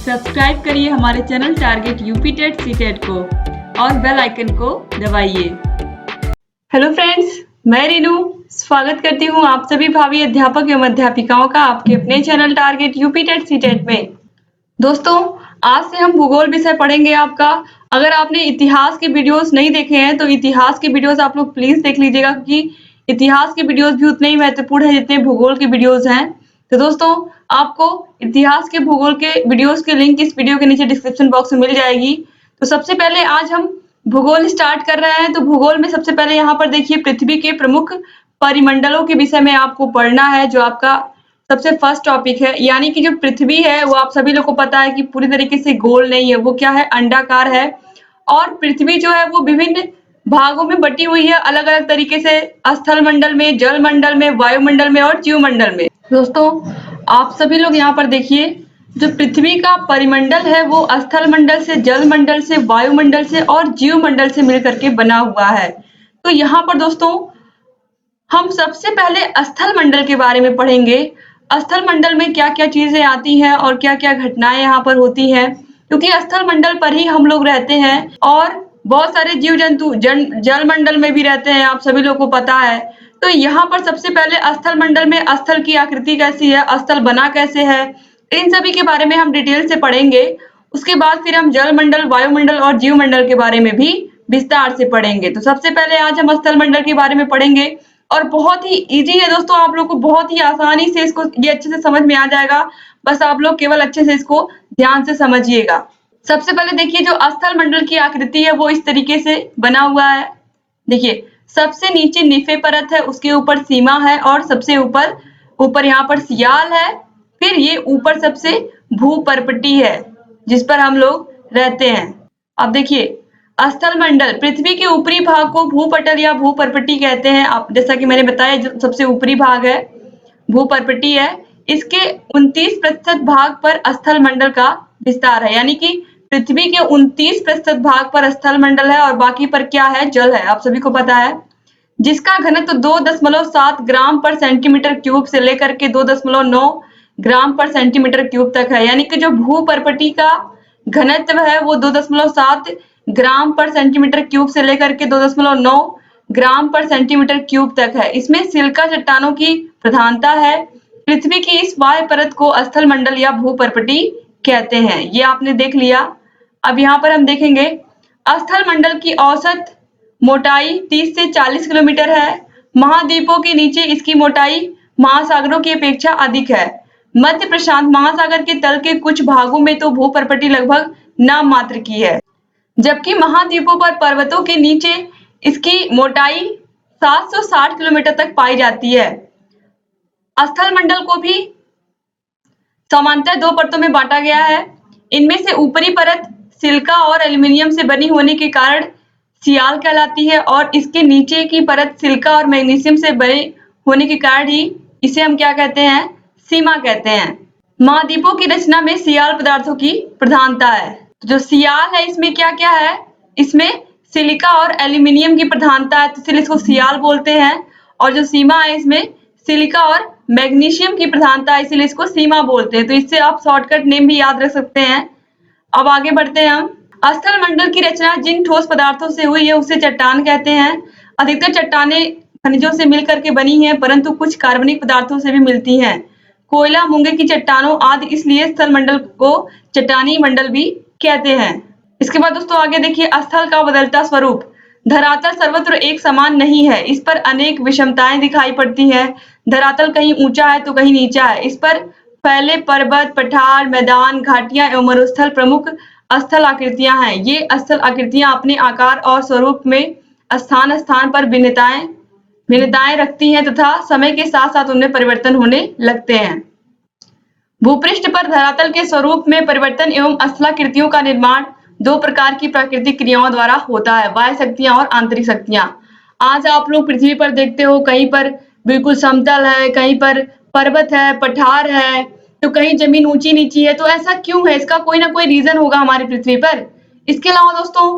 Subscribe करिए हमारे channel target UP TET CTET को और बेल आइकन को दबाइए। हेलो फ्रेंड्स, मैं रीनू स्वागत करती हूँ आप सभी भावी अध्यापक एवं अध्यापिकाओं का आपके अपने channel target UP TET CTET में। दोस्तों, आज से हम भूगोल विषय पढ़ेंगे आपका। अगर आपने इतिहास के वीडियोस नहीं देखे हैं तो इतिहास के वीडियोस आप लोग प्लीज देख लीजिएगा, क्योंकि इतिहास के वीडियोस भी उतने ही महत्वपूर्ण है जितने भूगोल के वीडियोस हैं। तो दोस्तों, आपको इतिहास के भूगोल के वीडियोस के लिंक इस वीडियो के नीचे डिस्क्रिप्शन बॉक्स में मिल जाएगी। तो सबसे पहले आज हम भूगोल स्टार्ट कर रहे हैं। तो भूगोल में सबसे पहले यहाँ पर देखिए, पृथ्वी के प्रमुख परिमंडलों के विषय में आपको पढ़ना है, जो आपका सबसे फर्स्ट टॉपिक है। यानी कि जो पृथ्वी है वो आप सभी लोग को पता है कि पूरी तरीके से गोल नहीं है, वो क्या है, अंडाकार है। और पृथ्वी जो है वो विभिन्न भागों में बटी हुई है, अलग अलग तरीके से, स्थल मंडल में, जल मंडल में, वायुमंडल में और जीव मंडल में। दोस्तों, आप सभी लोग यहाँ पर देखिए, जो पृथ्वी का परिमंडल है वो स्थल मंडल से, जल मंडल से, वायुमंडल से और जीव मंडल से मिलकर के बना हुआ है। तो यहाँ पर दोस्तों हम सबसे पहले स्थल मंडल के बारे में पढ़ेंगे। स्थल मंडल में क्या क्या चीजें आती हैं और क्या क्या घटनाएं यहाँ पर होती हैं, क्योंकि स्थल मंडल पर ही हम लोग रहते हैं और बहुत सारे जीव जंतु जल मंडल में भी रहते हैं, आप सभी लोग को पता है। तो यहाँ पर सबसे पहले स्थल मंडल में स्थल की आकृति कैसी है, स्थल बना कैसे है, इन सभी के बारे में हम डिटेल से पढ़ेंगे। उसके बाद फिर हम जल मंडल, वायुमंडल और जीव मंडल के बारे में भी विस्तार से पढ़ेंगे। तो सबसे पहले आज हम स्थल मंडल के बारे में पढ़ेंगे और बहुत ही इजी है दोस्तों, आप लोग को बहुत ही आसानी से इसको ये अच्छे से समझ में आ जाएगा। बस आप लोग केवल अच्छे से इसको ध्यान से समझिएगा। सबसे पहले देखिए, जो स्थल मंडल की आकृति है वो इस तरीके से बना हुआ है। देखिए, सबसे नीचे निफे परत है, उसके ऊपर सीमा है और सबसे ऊपर ऊपर यहाँ पर सियाल है। फिर ये ऊपर सबसे भूपर्पटी है जिस पर हम लोग रहते हैं। अब देखिए, स्थल मंडल, पृथ्वी के ऊपरी भाग को भूपटल या भूपर्पटी कहते हैं। आप जैसा कि मैंने बताया, जो सबसे ऊपरी भाग है भूपर्पटी है। इसके 29% भाग पर स्थल मंडल का विस्तार है, यानी कि पृथ्वी के 29% भाग पर स्थल मंडल है और बाकी पर क्या है, जल है, आप सभी को पता है। जिसका घनत्व 2.7 ग्राम पर सेंटीमीटर क्यूब से लेकर के 2.9 ग्राम पर सेंटीमीटर क्यूब तक है। यानी कि जो भूपर्पटी का घनत्व है वो 2.7 ग्राम पर सेंटीमीटर क्यूब से लेकर के 2.9 ग्राम पर सेंटीमीटर क्यूब तक है। इसमें सिलिका चट्टानों की प्रधानता है। पृथ्वी की इस बाह्य परत को स्थल मंडल या भूपर्पटी कहते हैं। ये आपने देख लिया। अब यहाँ पर हम देखेंगे, स्थल मंडल की औसत मोटाई 30 से 40 किलोमीटर है। महाद्वीपों के नीचे इसकी मोटाई महासागरों की अपेक्षा अधिक है। मध्य प्रशांत महासागर के तल के कुछ भागों में तो भूपर्पटी लगभग नाम मात्र की है, जबकि महाद्वीपों पर पर्वतों के नीचे इसकी मोटाई 760 किलोमीटर तक पाई जाती है। स्थल मंडल को भी सामान्यतः दो परतों में बांटा गया है। इनमें से ऊपरी परत सिलिका और एल्यूमिनियम से बनी होने के कारण सियाल कहलाती है और इसके नीचे की परत सिलिका और मैग्नीशियम से बने होने के कारण ही इसे हम क्या कहते हैं, सीमा कहते हैं। महाद्वीपों की रचना में सियाल पदार्थों की प्रधानता है। तो जो सियाल है इसमें क्या क्या है, इसमें सिलिका और एल्यूमिनियम की प्रधानता है, तो इसलिए इसको सियाल बोलते हैं। और जो सीमा है इसमें सिलिका और मैग्नीशियम की प्रधानता है, इसीलिए इसको सीमा बोलते हैं। तो इससे आप शॉर्टकट नेम भी याद रख सकते हैं। अब आगे बढ़ते हैं हम। स्थल मंडल की रचना जिन ठोस पदार्थों से हुई है उसे चट्टान कहते हैं। अधिकतर चट्टानें खनिजों से मिलकर के बनी हैं, परंतु कुछ कार्बनिक पदार्थों से भी मिलती हैं। कोयला, मूंगे की चट्टानों आदि, इसलिए स्थल मंडल को चट्टानी मंडल भी कहते हैं। इसके बाद दोस्तों आगे देखिए, स्थल का बदलता स्वरूप। धरातल सर्वत्र एक समान नहीं है, इस पर अनेक विषमताएं दिखाई पड़ती हैं। धरातल कहीं ऊंचा है तो कहीं नीचा है। इस पर फैले पर्वत, पठार, मैदान, घाटियां एवं मरुस्थल प्रमुख स्थल आकृतियां हैं। ये स्थल आकृतियां अपने आकार और स्वरूप में स्थान स्थान पर भिन्नताएं रखती हैं तथा समय के साथ साथ उनमें परिवर्तन होने लगते हैं। भूपृष्ठ पर धरातल के स्वरूप में परिवर्तन एवं स्थलाकृतियों का निर्माण दो प्रकार की प्राकृतिक क्रियाओं द्वारा होता है, बाह्य शक्तियां और आंतरिक शक्तियां। आज आप लोग पृथ्वी पर देखते हो, कहीं पर बिल्कुल समतल है, कहीं पर पर्वत है, पठार है, तो कहीं जमीन ऊंची नीची है। तो ऐसा क्यों है, इसका कोई ना कोई रीजन होगा हमारी पृथ्वी पर। इसके अलावा दोस्तों,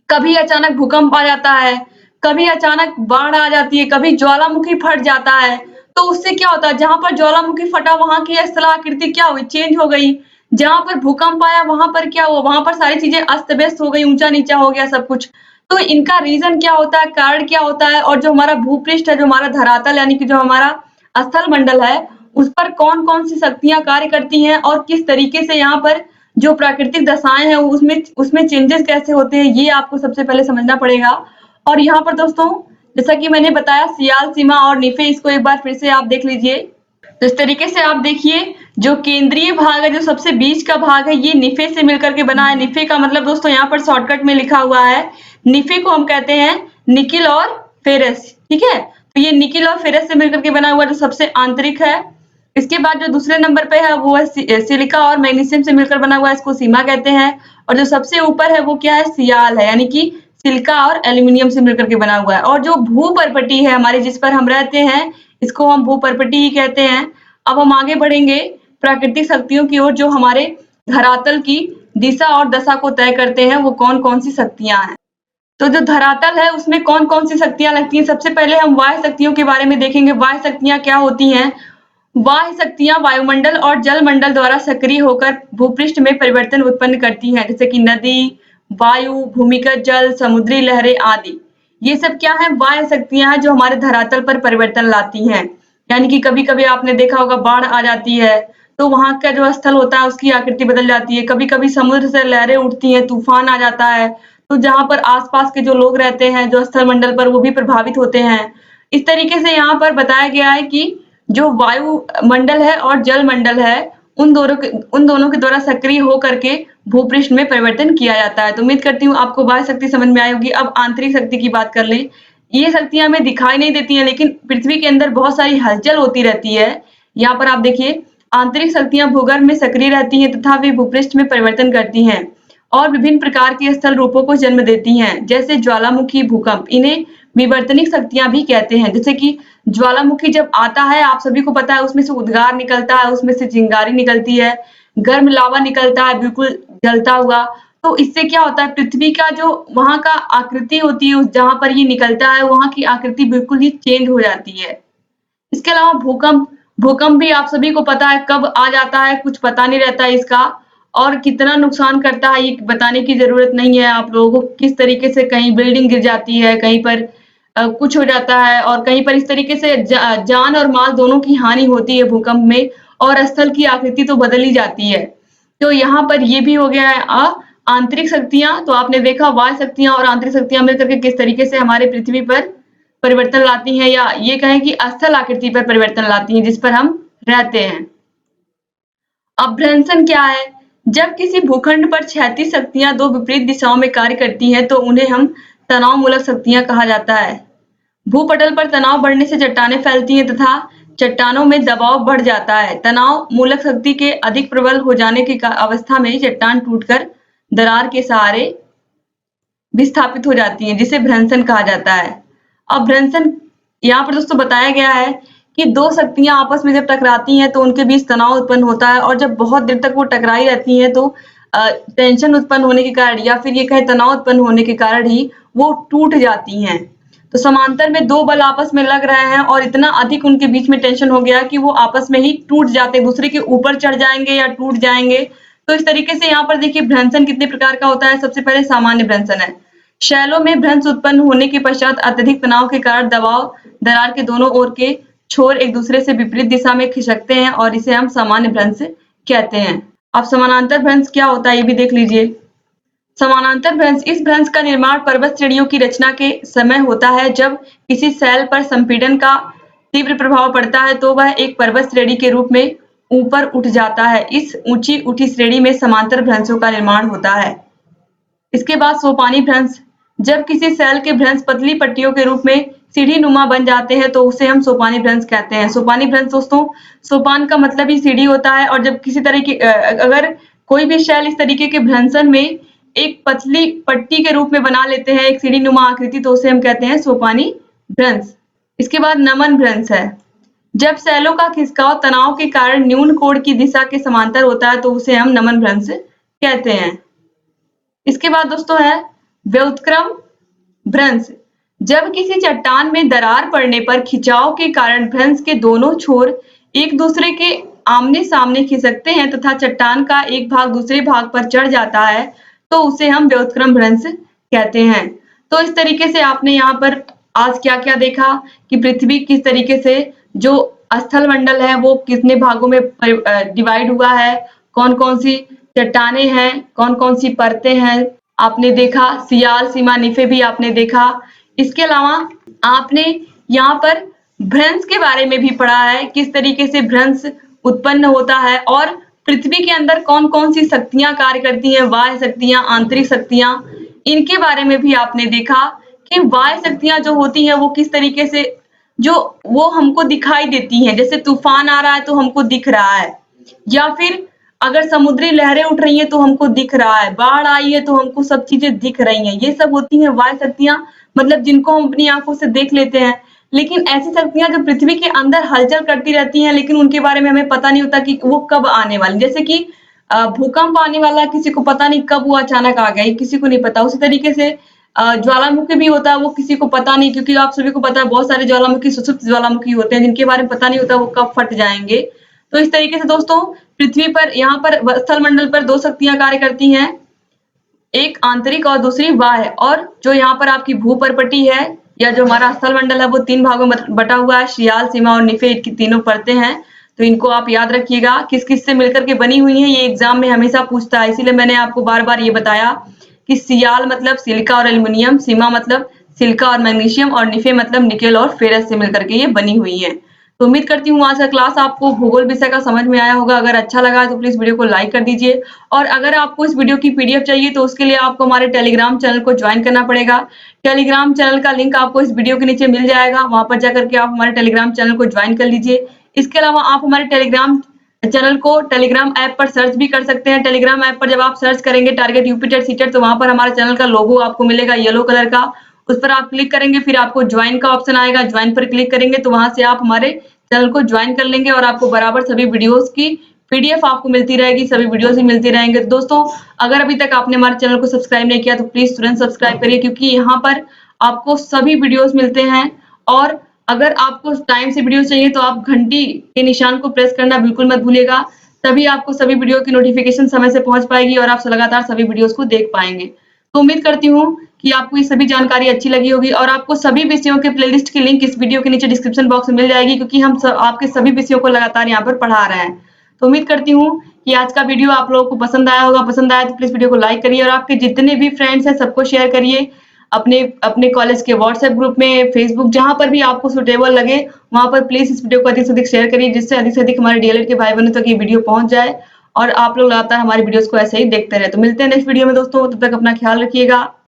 कभी अचानक भूकंप आ जाता है, कभी अचानक बाढ़ आ जाती है, कभी ज्वालामुखी फट जाता है। तो उससे क्या होता है, जहां पर ज्वालामुखी फटा वहां की स्थलाकृति क्या हुई, चेंज हो गई। जहां पर भूकंप आया वहां पर क्या हुआ, वहां पर सारी चीजें अस्त व्यस्त हो गई, ऊंचा नीचा हो गया सब कुछ। तो इनका रीजन क्या होता है, कारण क्या होता है, और जो हमारा भूपृष्ठ है, जो हमारा धरातल यानी कि जो हमारा स्थल मंडल है, उस पर कौन कौन सी शक्तियां कार्य करती हैं और किस तरीके से यहाँ पर जो प्राकृतिक दशाएं हैं उसमें उसमें चेंजेस कैसे होते हैं, ये आपको सबसे पहले समझना पड़ेगा। और यहाँ पर दोस्तों जैसा कि मैंने बताया सियाल, सीमा और निफे, इसको एक बार फिर से आप देख लीजिए। तो इस तरीके से आप देखिए, जो केंद्रीय भाग है, जो सबसे बीच का भाग है, ये निफे से मिलकर के बना है। निफे का मतलब दोस्तों यहाँ पर शॉर्टकट में लिखा हुआ है, निफे को हम कहते हैं निकिल और फेरस, ठीक है। तो ये निकिल और फेरस से मिलकर के बना हुआ जो सबसे आंतरिक है। इसके बाद जो दूसरे नंबर पे है वो है सिलिका और मैग्नीशियम से मिलकर बना हुआ है, इसको सीमा कहते हैं। और जो सबसे ऊपर है वो क्या है, सियाल है, यानी कि सिलिका और एल्यूमिनियम से मिलकर के बना हुआ है। और जो भूपर्पटी है हमारे, जिस पर हम रहते हैं, इसको हम भूपर्पटी ही कहते हैं। अब हम आगे बढ़ेंगे प्राकृतिक शक्तियों की ओर, जो हमारे धरातल की दिशा और दशा को तय करते हैं, वो कौन कौन सी शक्तियां हैं। तो जो धरातल है उसमें कौन कौन सी शक्तियां लगती हैं, सबसे पहले हम वाह्य शक्तियों के बारे में देखेंगे। वाह्य शक्तियां क्या होती हैं। वाह्य शक्तियां वायुमंडल और जलमंडल द्वारा सक्रिय होकर भूपृष्ठ में परिवर्तन उत्पन्न करती हैं, जैसे कि नदी, वायु, भूमिगत जल, समुद्री लहरें आदि। ये सब क्या है, वाह्य शक्तियां हैं जो हमारे धरातल पर परिवर्तन लाती हैं। यानी कि कभी कभी आपने देखा होगा बाढ़ आ जाती है, तो वहां का जो स्थल होता है उसकी आकृति बदल जाती है। कभी कभी समुद्र से लहरें उठती हैं, तूफान आ जाता है, तो जहां पर आसपास के जो लोग रहते हैं जो स्थल मंडल पर, वो भी प्रभावित होते हैं। इस तरीके से यहाँ पर बताया गया है कि जो वायु मंडल है और जल मंडल है, उन दोनों के द्वारा सक्रिय होकर के भूपृष्ठ में परिवर्तन किया जाता है। तो उम्मीद करती हूँ आपको बाह्य शक्ति समझ में आई होगी। अब आंतरिक शक्ति की बात कर लें। ये शक्तियां हमें दिखाई नहीं देती हैं, लेकिन पृथ्वी के अंदर बहुत सारी हलचल होती रहती है। यहाँ पर आप देखिए, आंतरिक शक्तियां भूगर्भ में सक्रिय रहती हैं तथा वे भूपृष्ठ में परिवर्तन करती हैं और विभिन्न प्रकार के स्थल रूपों को जन्म देती हैं, जैसे ज्वालामुखी, भूकंप। इन्हें विवर्तनिक शक्तियां भी कहते हैं। जैसे कि ज्वालामुखी जब आता है, आप सभी को पता है, उसमें से उद्गार निकलता है, उसमें से चिंगारी निकलती है, गर्म लावा निकलता है बिल्कुल जलता हुआ। तो इससे क्या होता है, पृथ्वी का जो वहां का आकृति होती है, जहां पर ये निकलता है, वहां की आकृति बिल्कुल ही चेंज हो जाती है। इसके अलावा भूकंप, भूकंप भी आप सभी को पता है कब आ जाता है, कुछ पता नहीं रहता है इसका, और कितना नुकसान करता है ये बताने की जरूरत नहीं है आप लोगों को। किस तरीके से कहीं बिल्डिंग गिर जाती है, कहीं पर कुछ हो जाता है, और कहीं पर इस तरीके से जान और माल दोनों की हानि होती है भूकंप में, और स्थल की आकृति तो बदल ही जाती है। तो यहाँ पर ये भी हो गया है आंतरिक शक्तियां। तो आपने देखा वाह्य शक्तियां और आंतरिक शक्तियां मिलकर के किस तरीके से हमारे पृथ्वी पर परिवर्तन लाती हैं, या ये कहें कि स्थल आकृति पर परिवर्तन लाती हैं जिस पर हम रहते हैं। अभ्रंशन क्या है, जब किसी भूखंड पर क्षैतिज शक्तियां दो विपरीत दिशाओं में कार्य करती हैं तो उन्हें हम तनाव मूलक शक्तियां कहा जाता है। भूपटल पर तनाव बढ़ने से चट्टानें फैलती हैं तथा चट्टानों में दबाव बढ़ जाता है। तनाव मूलक शक्ति के अधिक प्रबल हो जाने की अवस्था में चट्टान टूटकर दरार के सहारे विस्थापित हो जाती हैं, जिसे भ्रंशन कहा जाता है। अब भ्रंशन यहाँ पर दोस्तों बताया गया है कि दो शक्तियां आपस में जब टकराती हैं तो उनके बीच तनाव उत्पन्न होता है, और जब बहुत देर तक वो टकराई रहती हैं तो टेंशन उत्पन्न होने के कारण, या फिर ये कहे तनाव उत्पन्न होने के कारण ही वो टूट जाती हैं। तो समांतर में दो बल आपस में लग रहे हैं और इतना अधिक उनके बीच में टेंशन हो गया कि वो आपस में ही टूट जाते हैं, दूसरे के ऊपर चढ़ जाएंगे या टूट जाएंगे। तो इस तरीके से यहाँ पर देखिए भ्रंशन कितने प्रकार का होता है। सबसे पहले सामान्य भ्रंशन है। शैलों में भ्रंश उत्पन्न होने के पश्चात अत्यधिक तनाव के कारण दबाव दरार के दोनों ओर के छोर एक दूसरे से विपरीत दिशा में खिसकते हैं, और इसे हम सामान्य भ्रंश कहते हैं। अब समानांतर भ्रंश क्या होता है ये भी देख लीजिए। समानांतर भ्रंश, इस भ्रंश का निर्माण पर्वत श्रेणियों की रचना के समय होता है। जब किसी शैल पर संपीड़न का तीव्र प्रभाव पड़ता है तो वह एक पर्वत श्रेणी के रूप में ऊपर उठ जाता है। इस ऊंची उठी श्रेणी में समांतर भ्रंशों का निर्माण होता है। इसके बाद सोपानी भ्रंश, जब किसी शैल के भ्रंश पतली पट्टियों के रूप में सीढ़ी नुमा बन जाते हैं तो उसे हम सोपानी भ्रंश कहते हैं। सोपानी भ्रंश दोस्तों, सोपान का मतलब ही सीढ़ी होता है, और जब किसी तरह की अगर कोई भी शैल इस तरीके के भ्रंशन में एक पतली पट्टी के रूप में बना लेते हैं, एक सीढ़ी नुमा आकृति, तो उसे हम कहते हैं सोपानी भ्रंश। इसके बाद नमन भ्रंश है। जब शैलों का खिसकाव तनाव के कारण न्यून कोण की दिशा के समांतर होता है तो उसे हम नमन भ्रंश कहते हैं। इसके बाद दोस्तों है व्युत्क्रम भ्रंश। जब किसी चट्टान में दरार पड़ने पर खिंचाव के कारण भ्रंश के दोनों छोर एक दूसरे के आमने सामने खिसकते हैं तथा चट्टान का एक भाग दूसरे भाग पर चढ़ जाता है तो उसे हम व्युत्क्रम भ्रंश कहते हैं। तो इस तरीके से आपने यहाँ पर आज क्या-क्या देखा कि पृथ्वी किस तरीके से जो स्थल मंडल है वो कितने भागों में डिवाइड हुआ है, कौन-कौन सी चट्टानें हैं, कौन-कौन सी परतें हैं, आपने देखा। सियाल, सीमा, निफे भी आपने देखा। इसके अलावा आपने यहाँ पर भ्रंश के बारे में भी पढ़ा है, किस तरीके से भ्रंश उत्पन्न होता है और पृथ्वी के अंदर कौन-कौन सी शक्तियां कार्य करती हैं, बाह्य शक्तियां, आंतरिक शक्तियां, इनके बारे में भी आपने देखा कि बाह्य शक्तियां जो होती हैं वो किस तरीके से जो वो हमको दिखाई देती हैं। जैसे तूफान आ रहा है तो हमको दिख रहा है, या फिर अगर समुद्री लहरें उठ रही हैं तो हमको दिख रहा है, बाढ़ आई है तो हमको सब चीजें दिख रही हैं। ये सब होती हैं बाह्य शक्तियां, मतलब जिनको हम अपनी आंखों से देख लेते हैं। लेकिन ऐसी शक्तियां जो पृथ्वी के अंदर हलचल करती रहती हैं, लेकिन उनके बारे में हमें पता नहीं होता कि वो कब आने वाली। जैसे कि भूकंप आने वाला, किसी को पता नहीं कब वो अचानक आ गया, किसी को नहीं पता। उसी तरीके से ज्वालामुखी भी होता है, वो किसी को पता नहीं, क्योंकि आप सभी को पता है बहुत सारे ज्वालामुखी सुषुप्त ज्वालामुखी होते हैं जिनके बारे में पता नहीं होता वो कब फट जाएंगे। तो इस तरीके से दोस्तों पृथ्वी पर यहाँ पर स्थल मंडल पर दो शक्तियां कार्य करती हैं, एक आंतरिक और दूसरी बाह्य। और जो यहाँ पर आपकी भूपर्पटी है या जो हमारा स्थल मंडल है वो 3 भागों में बटा हुआ है, सियाल, सीमा और निफे, की तीनों परतें हैं। तो इनको आप याद रखिएगा किस किस से मिलकर के बनी हुई है, ये एग्जाम में हमेशा पूछता है। इसीलिए मैंने आपको बार बार ये बताया कि सियाल मतलब सिलिका और एल्युमिनियम, सीमा मतलब सिलिका और मैग्नीशियम, और निफे मतलब निकेल और फेरस से मिलकर के ये बनी हुई है। तो उम्मीद करती हूँ आज का क्लास आपको भूगोल विषय का समझ में आया होगा। अगर अच्छा लगा तो प्लीज वीडियो को लाइक कर दीजिए, और अगर आपको इस वीडियो की पीडीएफ चाहिए तो उसके लिए आपको हमारे टेलीग्राम चैनल को ज्वाइन करना पड़ेगा। टेलीग्राम चैनल का लिंक आपको इस वीडियो के नीचे मिल जाएगा, वहां पर जाकर के आप हमारे टेलीग्राम चैनल को ज्वाइन कर लीजिए। इसके अलावा आप हमारे टेलीग्राम चैनल को टेलीग्राम ऐप पर सर्च भी कर सकते हैं। टेलीग्राम ऐप पर जब आप सर्च करेंगे टारगेट यूपी टेट सीटेट, तो वहां पर हमारे चैनल का लोगो आपको मिलेगा येलो कलर का, उस पर आप क्लिक करेंगे, फिर आपको ज्वाइन का ऑप्शन आएगा, ज्वाइन पर क्लिक करेंगे तो वहां से आप हमारे चैनल को ज्वाइन कर लेंगे और आपको बराबर सभी वीडियोस की पीडीएफ आपको मिलती रहेगी, सभी वीडियोस भी मिलती रहेंगे। तो दोस्तों अगर अभी तक आपने हमारे चैनल को सब्सक्राइब नहीं किया तो प्लीज तुरंत सब्सक्राइब करिए, क्योंकि यहाँ पर आपको सभी वीडियोस मिलते हैं। और अगर आपको टाइम से वीडियो चाहिए तो आप घंटी के निशान को प्रेस करना बिल्कुल मत भूलिएगा, तभी आपको सभी वीडियो की नोटिफिकेशन समय से पहुंच पाएगी और आप लगातार सभी वीडियोस को देख पाएंगे। तो उम्मीद करती हूँ कि आपको ये सभी जानकारी अच्छी लगी होगी, और आपको सभी विषयों के प्लेलिस्ट की लिंक इस वीडियो के नीचे डिस्क्रिप्शन बॉक्स में मिल जाएगी, क्योंकि हम आपके सभी विषयों को लगातार यहाँ पर पढ़ा रहे हैं। तो उम्मीद करती हूँ कि आज का वीडियो आप लोगों को पसंद आया होगा। पसंद आया तो प्लीज वीडियो को लाइक करिए, और आपके जितने भी फ्रेंड्स हैं सबको शेयर करिए अपने अपने कॉलेज के व्हाट्सएप ग्रुप में, फेसबुक, जहां पर भी आपको सुटेबल लगे वहां पर प्लीज इस वीडियो को अधिक से अधिक शेयर करिए, जिससे अधिक से अधिक हमारे डीएलएड के भाई बहनों तक ये वीडियो पहुंच जाए और आप लोग लगातार हमारी वीडियोस को ऐसे ही देखते रहे। तो मिलते हैं नेक्स्ट वीडियो में दोस्तों, तब तक अपना ख्याल रखिएगा।